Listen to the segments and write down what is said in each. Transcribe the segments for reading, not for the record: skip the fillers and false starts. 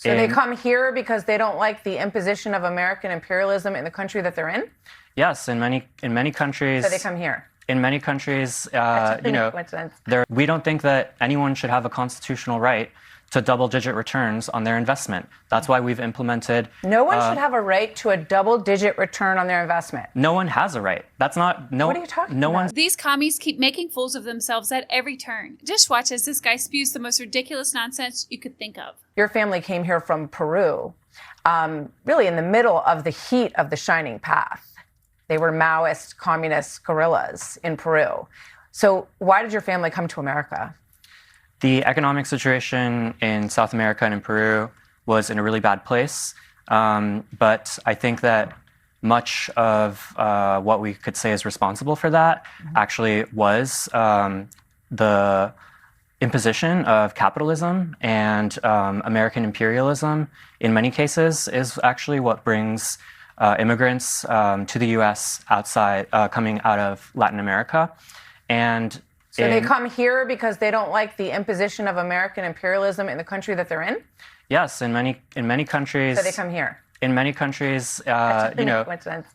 So they come here because they don't like the imposition of American imperialism in the country that they're in? Yes, in many countries. So they come here. In many countries, we don't think that anyone should have a constitutional right to double-digit returns on their investment. That's why we've implemented... No one should have a right to a double-digit return on their investment. No one has a right. That's not... No, what are you talking about? These commies keep making fools of themselves at every turn. Just watch as this guy spews the most ridiculous nonsense you could think of. Your family came here from Peru, really in the middle of the heat of the Shining Path. They were Maoist, communist guerrillas in Peru. So why did your family come to America? The economic situation in South America and in Peru was in a really bad place. But I think that much of what we could say is responsible for that actually was the imposition of capitalism, and American imperialism in many cases is actually what brings immigrants to the U.S. coming out of Latin America. And so they come here because they don't like the imposition of American imperialism in the country that they're in? Yes, in many countries. So they come here. In many countries, there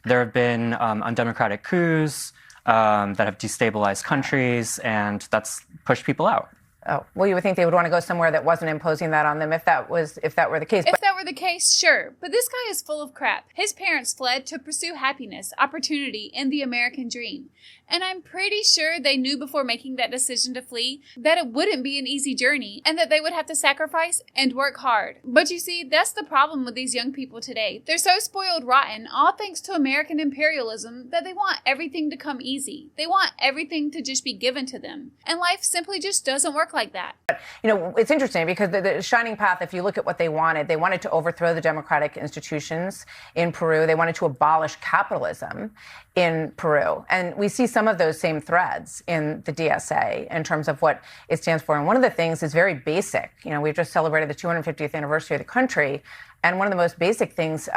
have been undemocratic coups that have destabilized countries, and that's pushed people out. Oh, well, you would think they would want to go somewhere that wasn't imposing that on them if that were the case. If that were the case, sure. But this guy is full of crap. His parents fled to pursue happiness, opportunity, and the American dream. And I'm pretty sure they knew before making that decision to flee that it wouldn't be an easy journey and that they would have to sacrifice and work hard. But you see, that's the problem with these young people today. They're so spoiled rotten, all thanks to American imperialism, that they want everything to come easy. They want everything to just be given to them. And life simply just doesn't work like that. But, it's interesting because the Shining Path, if you look at what they wanted to overthrow the democratic institutions in Peru. They wanted to abolish capitalism in Peru. And we see some of those same threads in the DSA in terms of what it stands for. And one of the things is very basic. We've just celebrated the 250th anniversary of the country. And one of the most basic things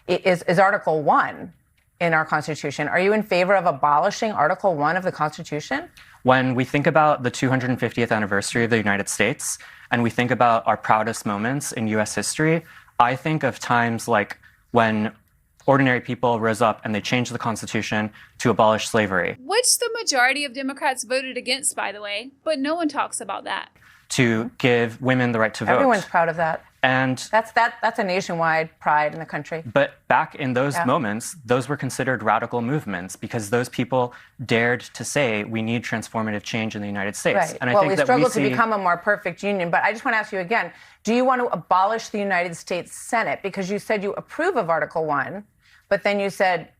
is Article 1 in our Constitution. Are you in favor of abolishing Article 1 of the Constitution? When we think about the 250th anniversary of the United States, and we think about our proudest moments in U.S. history, I think of times like when ordinary people rose up and they changed the Constitution to abolish slavery. Which the majority of Democrats voted against, by the way, but no one talks about that. To give women the right to vote. Everyone's proud of that. And that's a nationwide pride in the country. But back in those moments, those were considered radical movements because those people dared to say we need transformative change in the United States. Right. And I well, think we that struggle to become a more perfect union. But I just want to ask you again, do you want to abolish the United States Senate? Because you said you approve of Article 1, but then you said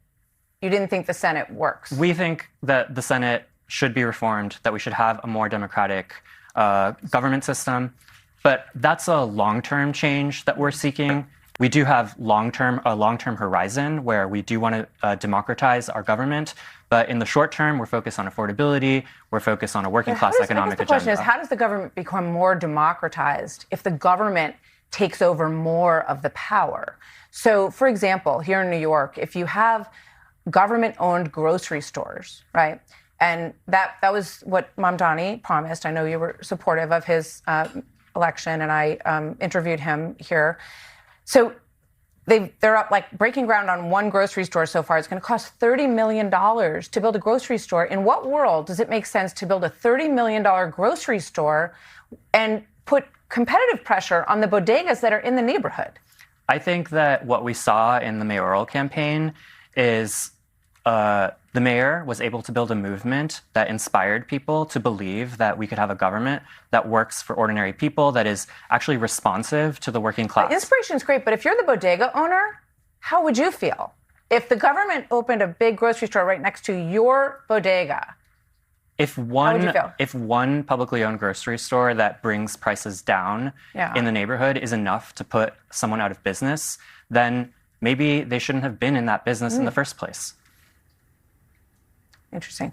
you didn't think the Senate works. We think that the Senate should be reformed, that we should have a more democratic government system. But that's a long-term change that we're seeking. We do have a long-term horizon where we do want to democratize our government. But in the short term, we're focused on affordability. We're focused on a working-class economic agenda. The question is, how does the government become more democratized if the government takes over more of the power? So, for example, here in New York, if you have government-owned grocery stores, right? And that was what Mamdani promised. I know you were supportive of his election, and I interviewed him here. So they're up like breaking ground on one grocery store so far. It's going to cost $30 million to build a grocery store. In what world does it make sense to build a $30 million grocery store and put competitive pressure on the bodegas that are in the neighborhood? I think that what we saw in the mayoral campaign is the mayor was able to build a movement that inspired people to believe that we could have a government that works for ordinary people, that is actually responsive to the working class. The inspiration's great, but if you're the bodega owner, how would you feel? If the government opened a big grocery store right next to your bodega, how would you feel? If one publicly owned grocery store that brings prices down in the neighborhood is enough to put someone out of business, then maybe they shouldn't have been in that business in the first place. Interesting.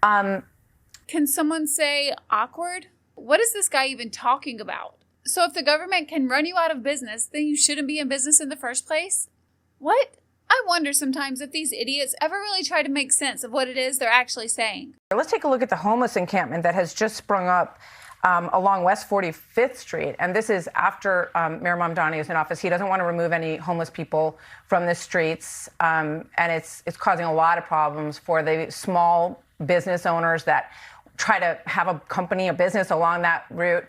Can someone say awkward? What is this guy even talking about? So if the government can run you out of business, then you shouldn't be in business in the first place? What? I wonder sometimes if these idiots ever really try to make sense of what it is they're actually saying. Let's take a look at the homeless encampment that has just sprung up along West 45th Street. And this is after Mayor Mamdani is in office. He doesn't want to remove any homeless people from the streets. And it's causing a lot of problems for the small business owners that try to have a company, a business along that route.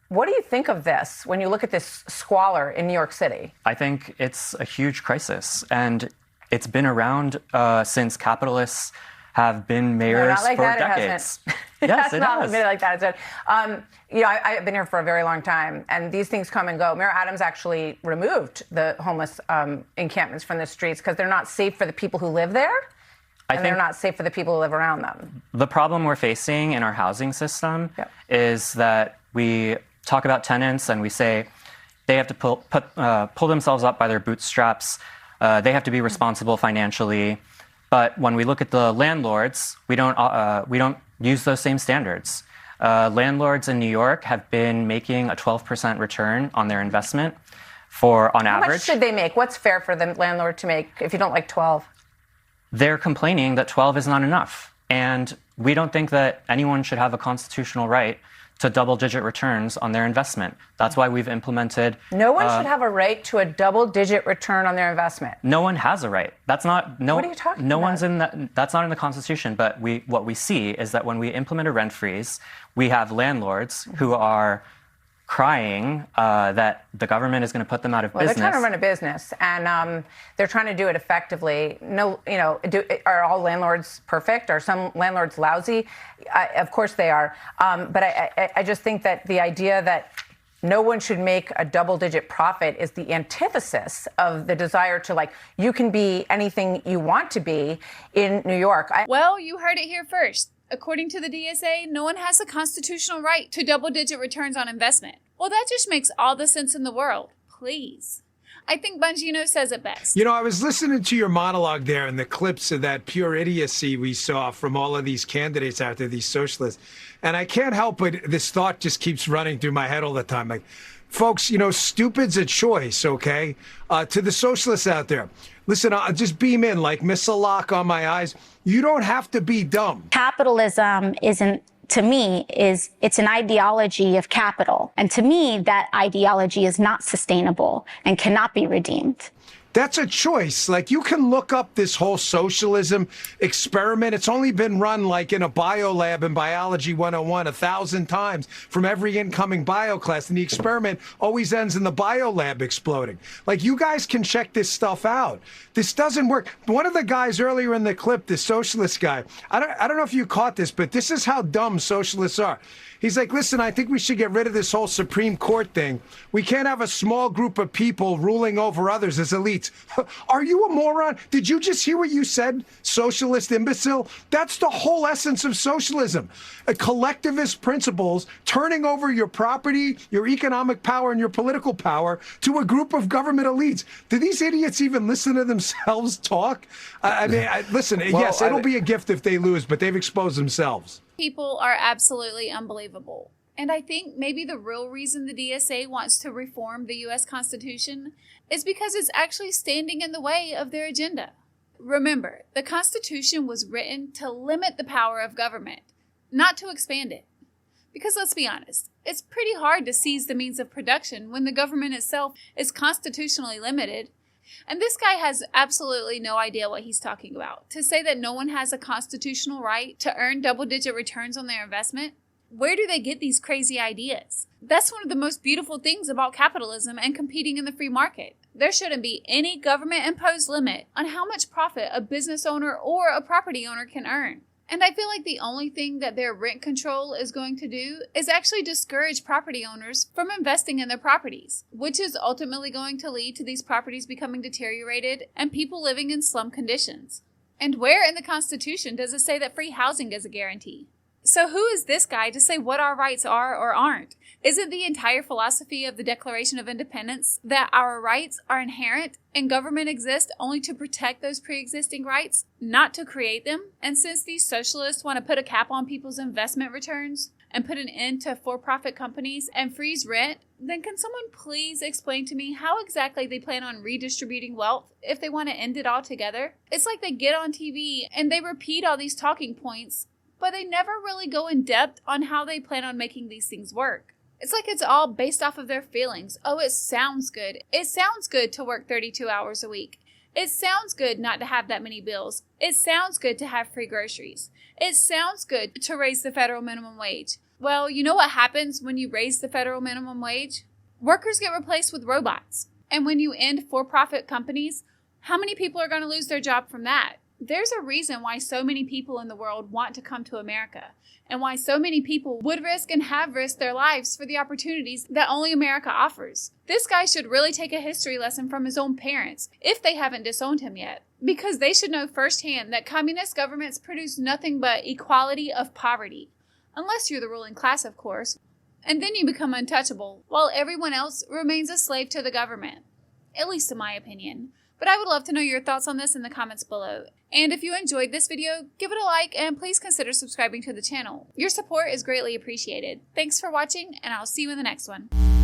What do you think of this when you look at this squalor in New York City? I think it's a huge crisis, and it's been around since capitalists have been mayors like for that, decades. Yes, it not has. like that. I've been here for a very long time, and these things come and go. Mayor Adams actually removed the homeless encampments from the streets because they're not safe for the people who live there, and they're not safe for the people who live around them. The problem we're facing in our housing system is that we talk about tenants and we say they have to pull themselves up by their bootstraps. They have to be responsible financially. But when we look at the landlords, we don't use those same standards. Landlords in New York have been making a 12% return on their investment on average. How much should they make? What's fair for the landlord to make if you don't like 12? They're complaining that 12 is not enough. And we don't think that anyone should have a constitutional right to double-digit returns on their investment. That's why we've implemented... No one should have a right to a double-digit return on their investment. No one has a right. That's not... No, what are you talking about? One's in that. That's not in the Constitution. But what we see is that when we implement a rent freeze, we have landlords who are crying that the government is going to put them out of business. They're trying to run a business, and they're trying to do it effectively. Are all landlords perfect? Are some landlords lousy? Of course they are. But I just think that the idea that no one should make a double-digit profit is the antithesis of the desire to, you can be anything you want to be in New York. Well, you heard it here first. According to the DSA, no one has the constitutional right to double-digit returns on investment. Well, that just makes all the sense in the world. Please. I think Bongino says it best. I was listening to your monologue there and the clips of that pure idiocy we saw from all of these candidates out there, these socialists. And I can't help but this thought just keeps running through my head all the time. Folks, stupid's a choice, okay? To the socialists out there, listen, I'll just beam in like missile lock on my eyes. You don't have to be dumb. Capitalism to me, it's an ideology of capital. And to me, that ideology is not sustainable and cannot be redeemed. That's a choice. You can look up this whole socialism experiment. It's only been run in a bio lab in Biology 101 1,000 times from every incoming bio class. And the experiment always ends in the bio lab exploding. You guys can check this stuff out. This doesn't work. One of the guys earlier in the clip, the socialist guy, I don't know if you caught this, but this is how dumb socialists are. He's like, listen, I think we should get rid of this whole Supreme Court thing. We can't have a small group of people ruling over others as elites. Are you a moron? Did you just hear what you said, socialist imbecile? That's the whole essence of socialism. Collectivist principles, turning over your property, your economic power, and your political power to a group of government elites. Do these idiots even listen to themselves talk? Listen, yes, it'll be a gift if they lose, but they've exposed themselves. People are absolutely unbelievable. And I think maybe the real reason the DSA wants to reform the U.S. Constitution is because it's actually standing in the way of their agenda. Remember, the Constitution was written to limit the power of government, not to expand it. Because let's be honest, it's pretty hard to seize the means of production when the government itself is constitutionally limited. And this guy has absolutely no idea what he's talking about. To say that no one has a constitutional right to earn double-digit returns on their investment, where do they get these crazy ideas? That's one of the most beautiful things about capitalism and competing in the free market. There shouldn't be any government-imposed limit on how much profit a business owner or a property owner can earn. And I feel like the only thing that their rent control is going to do is actually discourage property owners from investing in their properties, which is ultimately going to lead to these properties becoming deteriorated and people living in slum conditions. And where in the Constitution does it say that free housing is a guarantee? So who is this guy to say what our rights are or aren't? Isn't the entire philosophy of the Declaration of Independence that our rights are inherent and government exists only to protect those pre-existing rights, not to create them? And since these socialists want to put a cap on people's investment returns and put an end to for-profit companies and freeze rent, then can someone please explain to me how exactly they plan on redistributing wealth if they want to end it all together? It's like they get on TV and they repeat all these talking points, but they never really go in depth on how they plan on making these things work. It's like it's all based off of their feelings. Oh, it sounds good. It sounds good to work 32 hours a week. It sounds good not to have that many bills. It sounds good to have free groceries. It sounds good to raise the federal minimum wage. Well, you know what happens when you raise the federal minimum wage? Workers get replaced with robots. And when you end for-profit companies, how many people are going to lose their job from that? There's a reason why so many people in the world want to come to America, and why so many people would risk and have risked their lives for the opportunities that only America offers. This guy should really take a history lesson from his own parents, if they haven't disowned him yet, because they should know firsthand that communist governments produce nothing but equality of poverty. Unless you're the ruling class, of course, and then you become untouchable, while everyone else remains a slave to the government. At least in my opinion. But I would love to know your thoughts on this in the comments below. And if you enjoyed this video, give it a like and please consider subscribing to the channel. Your support is greatly appreciated. Thanks for watching, and I'll see you in the next one.